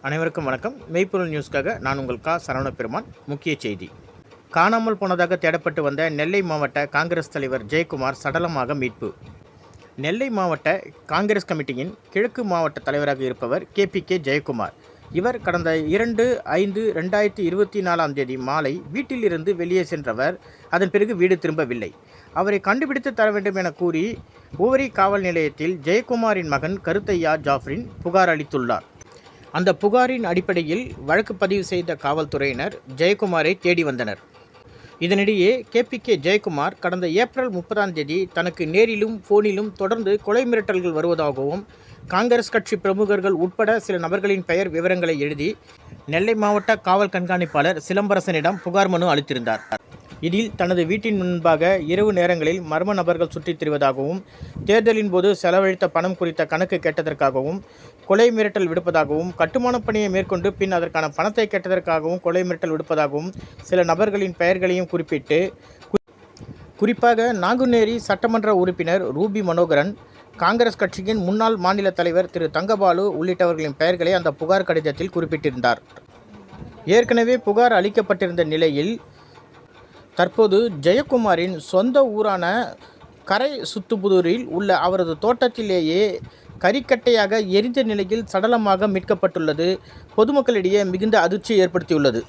அனைவருக்கும் வணக்கம். மெய்ப்பொருள் நியூஸ்க்காக நான் உங்கள் சரவண பெருமான். முக்கிய செய்தி: காணாமல் போனதாக தேடப்பட்டு வந்த நெல்லை மாவட்ட காங்கிரஸ் தலைவர் ஜெயக்குமார் சடலமாக மீட்பு. நெல்லை மாவட்ட காங்கிரஸ் கமிட்டியின் கிழக்கு மாவட்ட தலைவராக இருப்பவர் KPK ஜெயக்குமார். இவர் கடந்த 2/5/2024 மாலை வீட்டிலிருந்து வெளியே சென்றவர். அதன் பிறகு வீடு திரும்பவில்லை. அவரை கண்டுபிடித்து தர வேண்டும் என கூறி உவரி காவல் நிலையத்தில் ஜெயக்குமாரின் மகன் கருத்தையா ஜாஃப்ரின் புகார் அளித்துள்ளார். அந்த புகாரின் அடிப்படையில் வழக்கு பதிவு செய்த காவல்துறையினர் ஜெயக்குமாரை தேடி வந்தனர். இதனிடையே KPK ஜெயக்குமார் கடந்த ஏப்ரல் 30 தனக்கு நேரிலும் போனிலும் தொடர்ந்து கொலை மிரட்டல்கள் வருவதாகவும் காங்கிரஸ் கட்சி பிரமுகர்கள் உட்பட சில நபர்களின் பெயர் விவரங்களை எழுதி நெல்லை மாவட்ட காவல் கண்காணிப்பாளர் சிலம்பரசனிடம் புகார் மனு அளித்திருந்தார். இதில் தனது வீட்டின் முன்பாக இரவு நேரங்களில் மர்ம நபர்கள் சுற்றித் திரிவதாகவும், தேர்தலின் போது செலவழித்த பணம் குறித்த கணக்கு கேட்டதற்காகவும் கொலை மிரட்டல் விடுப்பதாகவும், கட்டுமானப் பணியை மேற்கொண்டு பின் அதற்கான பணத்தை கேட்டதற்காகவும் கொலை மிரட்டல் விடுப்பதாகவும் சில நபர்களின் பெயர்களையும் குறிப்பிட்டு, குறிப்பாக நாங்குநேரி சட்டமன்ற உறுப்பினர் ரூபி மனோகரன், காங்கிரஸ் கட்சியின் முன்னாள் மாநில தலைவர் திரு தங்கபாலு உள்ளிட்டவர்களின் பெயர்களை அந்த புகார் கடிதத்தில் குறிப்பிட்டிருந்தார். ஏற்கனவே புகார் அளிக்கப்பட்டிருந்த நிலையில் தற்போது ஜெயக்குமாரின் சொந்த ஊரான கரை சுத்துப்புதூரில் உள்ள அவரது தோட்டத்திலேயே கரிக்கட்டையாக எரிந்த நிலையில் சடலமாக மீட்கப்பட்டுள்ளது பொதுமக்களிடையே மிகுந்த அதிர்ச்சியை ஏற்படுத்தியுள்ளது.